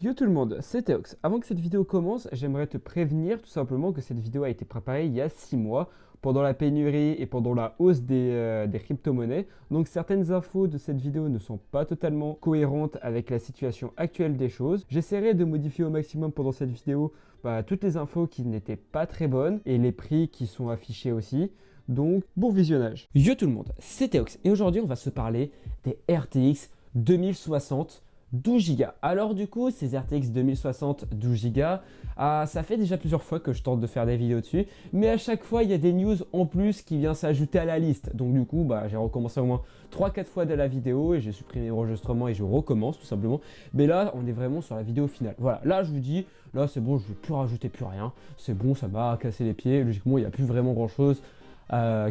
Yo tout le monde, c'est Théox. Avant que cette vidéo commence, j'aimerais te prévenir tout simplement que cette vidéo a été préparée il y a 6 mois, pendant la pénurie et pendant la hausse des crypto-monnaies. Donc certaines infos de cette vidéo ne sont pas totalement cohérentes avec la situation actuelle des choses. J'essaierai de modifier au maximum pendant cette vidéo toutes les infos qui n'étaient pas très bonnes et les prix qui sont affichés aussi. Donc bon visionnage. Yo tout le monde, c'est Théox et aujourd'hui on va se parler des RTX 2060 12 Go. Alors du coup, ces RTX 2060 12 Go, ça fait déjà plusieurs fois que je tente de faire des vidéos dessus, mais à chaque fois, il y a des news en plus qui viennent s'ajouter à la liste. Donc du coup, j'ai recommencé au moins 3-4 fois de la vidéo et j'ai supprimé l'enregistrement et je recommence tout simplement. Mais là, on est vraiment sur la vidéo finale. Voilà, là je vous dis, là c'est bon, je ne vais plus rajouter plus rien. C'est bon, ça m'a cassé les pieds. Logiquement, il n'y a plus vraiment grand chose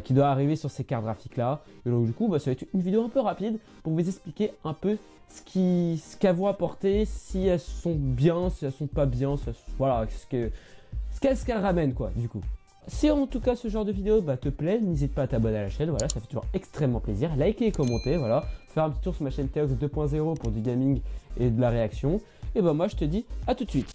qui doit arriver sur ces cartes graphiques là. Et donc du coup, ça va être une vidéo un peu rapide pour vous expliquer un peu ce qu'elles vont apporter, si elles sont bien, si elles sont pas bien, voilà, ce qu'elles ramènent quoi du coup. Si en tout cas ce genre de vidéo te plaît, n'hésite pas à t'abonner à la chaîne, voilà, ça fait toujours extrêmement plaisir. Likez et commentez, voilà, faire un petit tour sur ma chaîne Théox 2.0 pour du gaming et de la réaction. Et moi je te dis à tout de suite.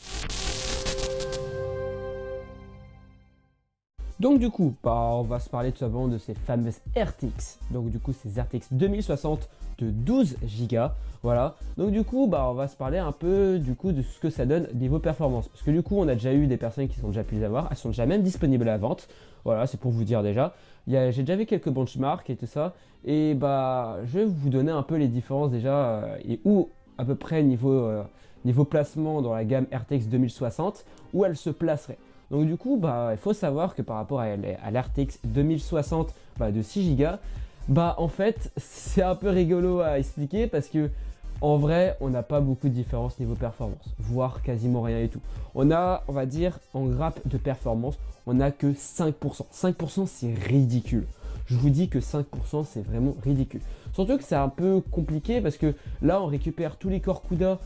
Donc du coup, on va se parler tout simplement de ces fameuses RTX. Donc du coup, ces RTX 2060 de 12 Go. Voilà. Donc du coup, on va se parler un peu du coup de ce que ça donne niveau performance. Parce que du coup, on a déjà eu des personnes qui sont déjà pu les avoir. Elles sont déjà même disponibles à la vente. Voilà, c'est pour vous dire déjà. J'ai déjà vu quelques benchmarks et tout ça. Et je vais vous donner un peu les différences déjà et où à peu près niveau placement dans la gamme RTX 2060, où elle se placerait. Donc du coup, il faut savoir que par rapport à l'RTX 2060 de 6 Go, en fait, c'est un peu rigolo à expliquer parce que en vrai, on n'a pas beaucoup de différence niveau performance, voire quasiment rien et tout. On a, on va dire, en grappe de performance, on n'a que 5%. 5% c'est ridicule. Je vous dis que 5% c'est vraiment ridicule. Surtout que c'est un peu compliqué parce que là, on récupère tous les corps CUDA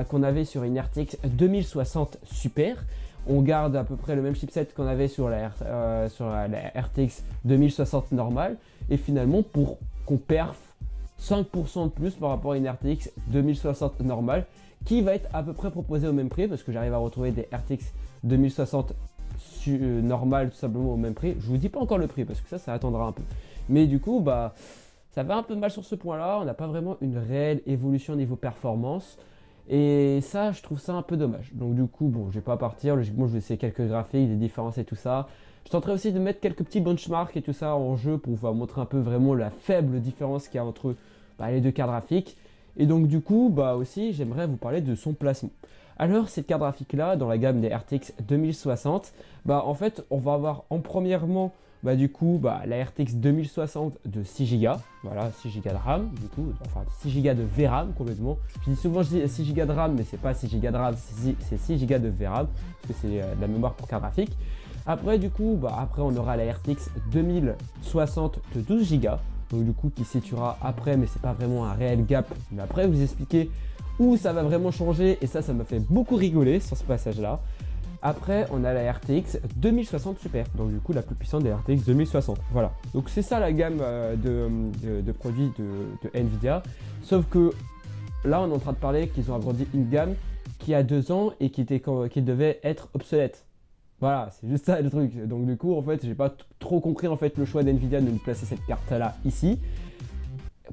qu'on avait sur une RTX 2060 Super. On garde à peu près le même chipset qu'on avait sur la RTX 2060 normale. Et finalement, pour qu'on perf 5% de plus par rapport à une RTX 2060 normale, qui va être à peu près proposée au même prix, parce que j'arrive à retrouver des RTX 2060 normales tout simplement au même prix. Je vous dis pas encore le prix, parce que ça attendra un peu. Mais du coup, ça va un peu mal sur ce point-là. On n'a pas vraiment une réelle évolution niveau performance. Et ça, je trouve ça un peu dommage. Donc du coup, je vais pas partir. Logiquement, je vais essayer quelques graphiques, des différences et tout ça. Je tenterai aussi de mettre quelques petits benchmarks et tout ça en jeu pour vous montrer un peu vraiment la faible différence qu'il y a entre les deux cartes graphiques. Et donc du coup, aussi, j'aimerais vous parler de son placement. Alors, cette carte graphique-là, dans la gamme des RTX 2060, en fait, on va avoir en premièrement la RTX 2060 de 6 Go, voilà, 6 Go de RAM, du coup, enfin 6 Go de VRAM complètement. Je dis souvent 6 Go de RAM, mais c'est pas 6 Go de RAM, c'est 6 Go de VRAM, parce que c'est de la mémoire pour carte graphique. Après, du coup, après on aura la RTX 2060 de 12 Go, donc du coup qui se situera après, mais c'est pas vraiment un réel gap. Mais après, vous expliquer où ça va vraiment changer, et ça m'a fait beaucoup rigoler sur ce passage-là. Après, on a la RTX 2060 Super, donc du coup la plus puissante des RTX 2060. Voilà, donc c'est ça la gamme de produits de Nvidia. Sauf que là, on est en train de parler qu'ils ont agrandi une gamme qui a 2 ans et qui devait être obsolète. Voilà, c'est juste ça le truc. Donc du coup, en fait, j'ai pas trop compris en fait le choix d'Nvidia de nous placer cette carte-là ici.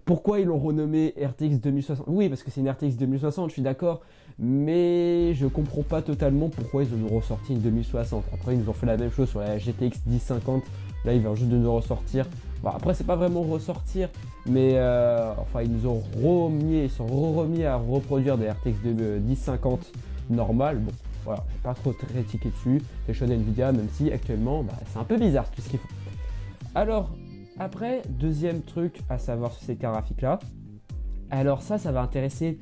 Pourquoi ils l'ont renommé RTX 2060? Oui, parce que c'est une RTX 2060, je suis d'accord, mais je comprends pas totalement pourquoi ils ont ressorti une 2060. Après, ils nous ont fait la même chose sur la GTX 1050. Là, ils viennent juste de nous ressortir. Après, c'est pas vraiment ressortir, mais ils nous ont ils sont remis à reproduire des RTX 1050 normales. Bon, voilà, j'ai pas trop critiqué dessus. Les choix d'Nvidia, même si actuellement, c'est un peu bizarre tout ce qu'ils font. Alors, après, deuxième truc à savoir sur ces cartes graphiques là, alors ça va intéresser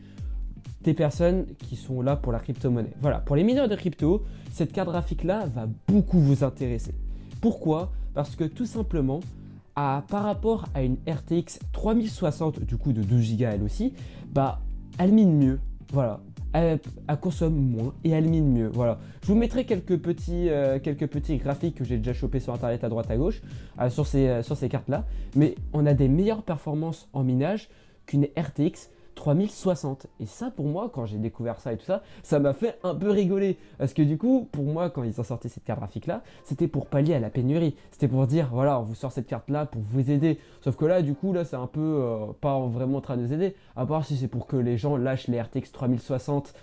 des personnes qui sont là pour la crypto-monnaie. Voilà, pour les mineurs de crypto, cette carte graphique là va beaucoup vous intéresser. Pourquoi? Parce que tout simplement, par rapport à une RTX 3060 du coup de 12 Go elle aussi, elle mine mieux. Voilà. Elle consomme moins et elle mine mieux. Voilà. Je vous mettrai quelques petits graphiques que j'ai déjà chopés sur internet à droite à gauche sur ces cartes là. Mais on a des meilleures performances en minage qu'une RTX 3060. Et ça, pour moi, quand j'ai découvert ça et tout ça, ça m'a fait un peu rigoler. Parce que du coup, pour moi, quand ils ont sorti cette carte graphique-là, c'était pour pallier à la pénurie. C'était pour dire, voilà, on vous sort cette carte-là pour vous aider. Sauf que là, du coup, là, c'est un peu pas vraiment en train de nous aider. À part si c'est pour que les gens lâchent les RTX 3060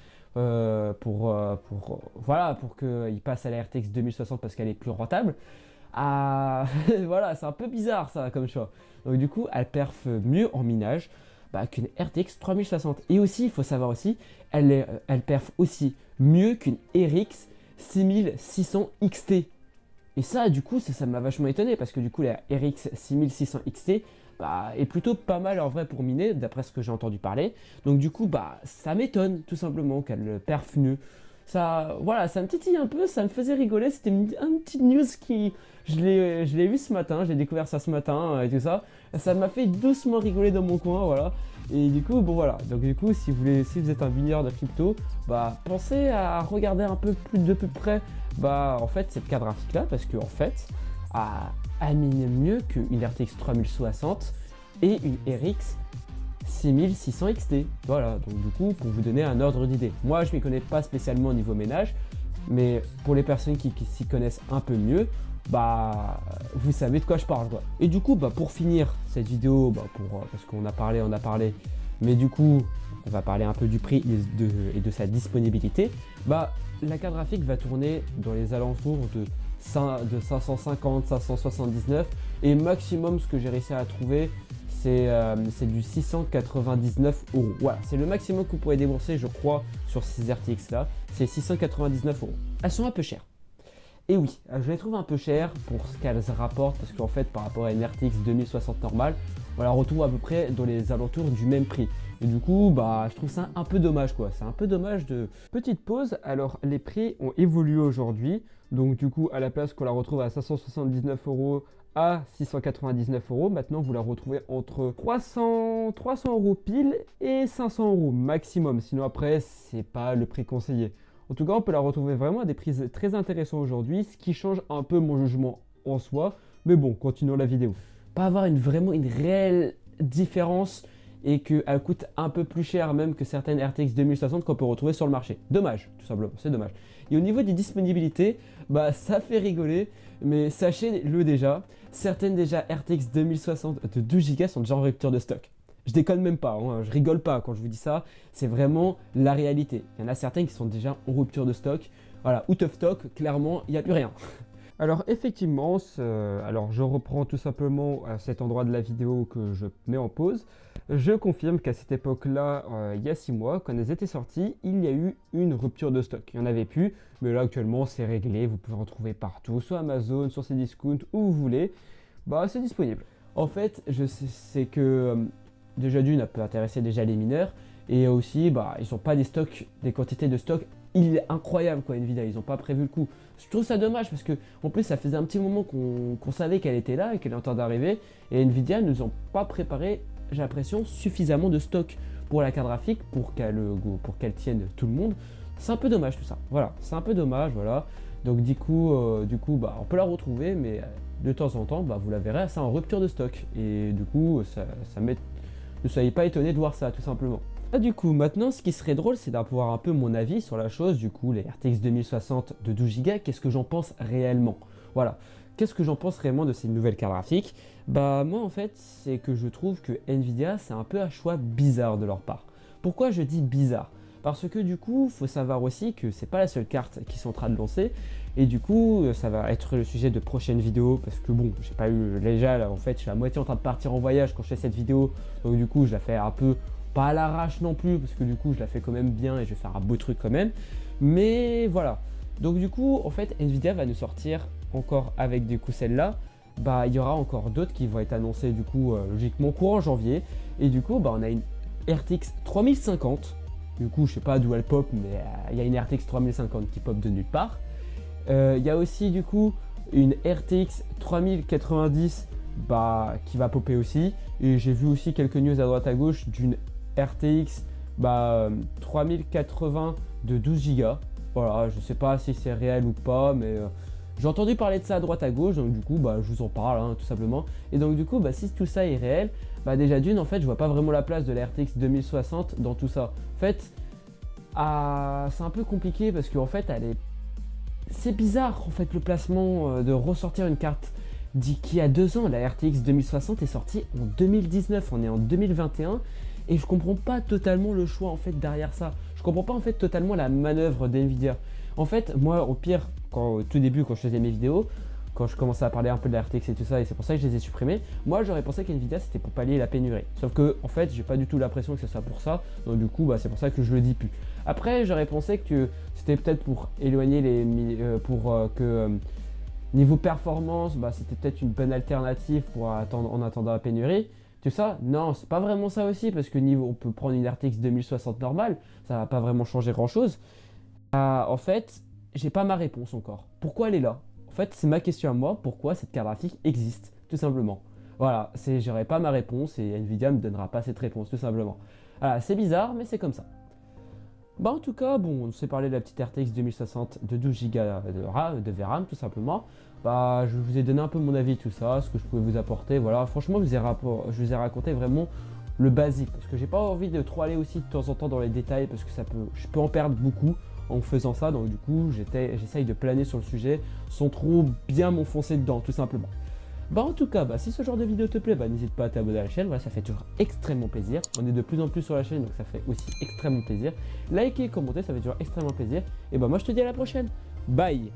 voilà, pour qu'ils passent à la RTX 2060 parce qu'elle est plus rentable. Ah, voilà, c'est un peu bizarre ça comme choix. Donc du coup, elle perf mieux en minage qu'une RTX 3060. Et aussi, il faut savoir aussi, elle perf aussi mieux qu'une RX 6600 XT. Et ça, du coup, ça m'a vachement étonné parce que du coup, la RX 6600 XT est plutôt pas mal en vrai pour miner, d'après ce que j'ai entendu parler. Donc du coup, ça m'étonne tout simplement qu'elle perf mieux. Ça, voilà, ça me titille un peu, ça me faisait rigoler. C'était une petite news qui, je l'ai vu ce matin, j'ai découvert ça ce matin et tout ça. Ça m'a fait doucement rigoler dans mon coin, voilà. Et du coup, bon voilà. Donc du coup, si vous êtes un mineur de crypto, pensez à regarder un peu plus de peu près, en fait, cette carte graphique là, parce que en fait, elle mine mieux qu'une RTX 3060 et une RX 6600 XT. Voilà, donc du coup, pour vous donner un ordre d'idée. Moi, je ne m'y connais pas spécialement au niveau ménage, mais pour les personnes qui s'y connaissent un peu mieux, vous savez de quoi je parle, quoi. Et du coup, pour finir cette vidéo, parce qu'on a parlé, mais du coup, on va parler un peu du prix et de sa disponibilité. La carte graphique va tourner dans les alentours de 550, 579 et maximum ce que j'ai réussi à trouver c'est du 699 €. Voilà, c'est le maximum que vous pourrez débourser je crois sur ces RTX là, c'est 699 €. Elles sont un peu chères. Et oui, je les trouve un peu chères pour ce qu'elles rapportent parce qu'en fait par rapport à une RTX 2060 normale, on la retrouve à peu près dans les alentours du même prix. Et du coup, je trouve ça un peu dommage quoi. C'est un peu dommage de... Petite pause, alors les prix ont évolué aujourd'hui. Donc du coup, à la place qu'on la retrouve à 579 € à 699 €, maintenant vous la retrouvez entre 300 € pile et 500 € maximum. Sinon après, c'est pas le prix conseillé. En tout cas, on peut la retrouver vraiment à des prix très intéressants aujourd'hui, ce qui change un peu mon jugement en soi. Mais bon, continuons la vidéo. Pas avoir vraiment une réelle différence et qu'elle coûte un peu plus cher même que certaines RTX 2060 qu'on peut retrouver sur le marché. Dommage, tout simplement, c'est dommage. Et au niveau des disponibilités, ça fait rigoler, mais sachez-le déjà, certaines déjà RTX 2060 de 12 Go sont déjà en rupture de stock. Je déconne même pas, hein, je rigole pas quand je vous dis ça, c'est vraiment la réalité. Il y en a certaines qui sont déjà en rupture de stock. Voilà, out of stock, clairement, il n'y a plus rien. Alors effectivement, alors je reprends tout simplement à cet endroit de la vidéo que je mets en pause. Je confirme qu'à cette époque-là, il y a 6 mois, quand elles étaient sorties, il y a eu une rupture de stock. Il n'y en avait plus, mais là actuellement c'est réglé, vous pouvez en trouver partout, sur Amazon, sur Cdiscount, où vous voulez, c'est disponible. En fait, je sais que déjà d'une, ça peut intéresser déjà les mineurs, et aussi, ils n'ont pas des quantités de stock incroyables quoi, Nvidia, ils n'ont pas prévu le coup. Je trouve ça dommage parce que en plus ça faisait un petit moment qu'on savait qu'elle était là et qu'elle est en train d'arriver, et Nvidia ne nous ont pas préparé, j'ai l'impression, suffisamment de stock pour la carte graphique pour qu'elle tienne tout le monde. C'est un peu dommage tout ça, voilà, c'est un peu dommage, voilà. Donc du coup, on peut la retrouver, mais de temps en temps, vous la verrez, c'est en rupture de stock, et du coup, ne soyez pas étonnés de voir ça, tout simplement. Du coup, maintenant, ce qui serait drôle, c'est d'avoir un peu mon avis sur la chose. Du coup, les RTX 2060 de 12 Go, qu'est-ce que j'en pense réellement? Voilà, qu'est-ce que j'en pense réellement de ces nouvelles cartes graphiques? Moi, en fait, c'est que je trouve que Nvidia, c'est un peu un choix bizarre de leur part. Pourquoi je dis bizarre? Parce que du coup, il faut savoir aussi que c'est pas la seule carte qu'ils sont en train de lancer. Et du coup, ça va être le sujet de prochaines vidéos. Parce que bon, j'ai pas eu... Déjà, là, en fait, je suis à moitié en train de partir en voyage quand je fais cette vidéo. Donc du coup, je la fais un peu... pas à l'arrache non plus, parce que du coup je la fais quand même bien et je vais faire un beau truc quand même. Mais voilà. Donc du coup, en fait, Nvidia va nous sortir encore avec du coup celle-là. Il y aura encore d'autres qui vont être annoncées du coup logiquement courant janvier. Et du coup, on a une RTX 3050. Du coup, je sais pas d'où elle pop, mais il y a une RTX 3050 qui pop de nulle part. Il y a aussi du coup une RTX 3090 qui va popper aussi. Et j'ai vu aussi quelques news à droite à gauche d'une RTX 3080 de 12 Go. Voilà, je sais pas si c'est réel ou pas, mais J'ai entendu parler de ça à droite à gauche, donc du coup bah je vous en parle hein, tout simplement. Et donc du coup bah si tout ça est réel, bah déjà d'une en fait je vois pas vraiment la place de la RTX 2060 dans tout ça. En fait c'est un peu compliqué parce qu'en fait c'est bizarre en fait le placement de ressortir une carte qui a 2 ans. La RTX 2060 est sortie en 2019, on est en 2021 et je comprends pas totalement le choix en fait derrière ça. Je comprends pas en fait totalement la manœuvre d'NVIDIA. En fait moi au pire au tout début quand je faisais mes vidéos, quand je commençais à parler un peu de la RTX et tout ça, et c'est pour ça que je les ai supprimés, moi j'aurais pensé qu'NVIDIA c'était pour pallier la pénurie. Sauf que en fait j'ai pas du tout l'impression que ce soit pour ça, donc du coup bah, c'est pour ça que je le dis plus. Après j'aurais pensé que c'était peut-être pour éloigner niveau performance, bah, c'était peut-être une bonne alternative pour en attendant la pénurie. Tout ça, non, c'est pas vraiment ça aussi, parce que on peut prendre une RTX 2060 normale, ça va pas vraiment changer grand chose. En fait, j'ai pas ma réponse encore. Pourquoi elle est là? En fait, c'est ma question à moi, pourquoi cette carte graphique existe, tout simplement. Voilà, j'aurai pas ma réponse et Nvidia me donnera pas cette réponse, tout simplement. Voilà, c'est bizarre, mais c'est comme ça. Bah en tout cas, bon, on s'est parlé de la petite RTX 2060 de 12 Go de VRAM, tout simplement. Bah, je vous ai donné un peu mon avis, tout ça, ce que je pouvais vous apporter. Voilà, franchement, je vous ai raconté vraiment le basique, parce que j'ai pas envie de trop aller aussi de temps en temps dans les détails, parce que je peux en perdre beaucoup en faisant ça. Donc du coup, j'essaye de planer sur le sujet sans trop bien m'enfoncer dedans, tout simplement. Bah en tout cas, bah, si ce genre de vidéo te plaît, bah, n'hésite pas à t'abonner à la chaîne, voilà, ça fait toujours extrêmement plaisir. On est de plus en plus sur la chaîne, donc ça fait aussi extrêmement plaisir. Likez, commentez, ça fait toujours extrêmement plaisir. Et bah moi je te dis à la prochaine. Bye.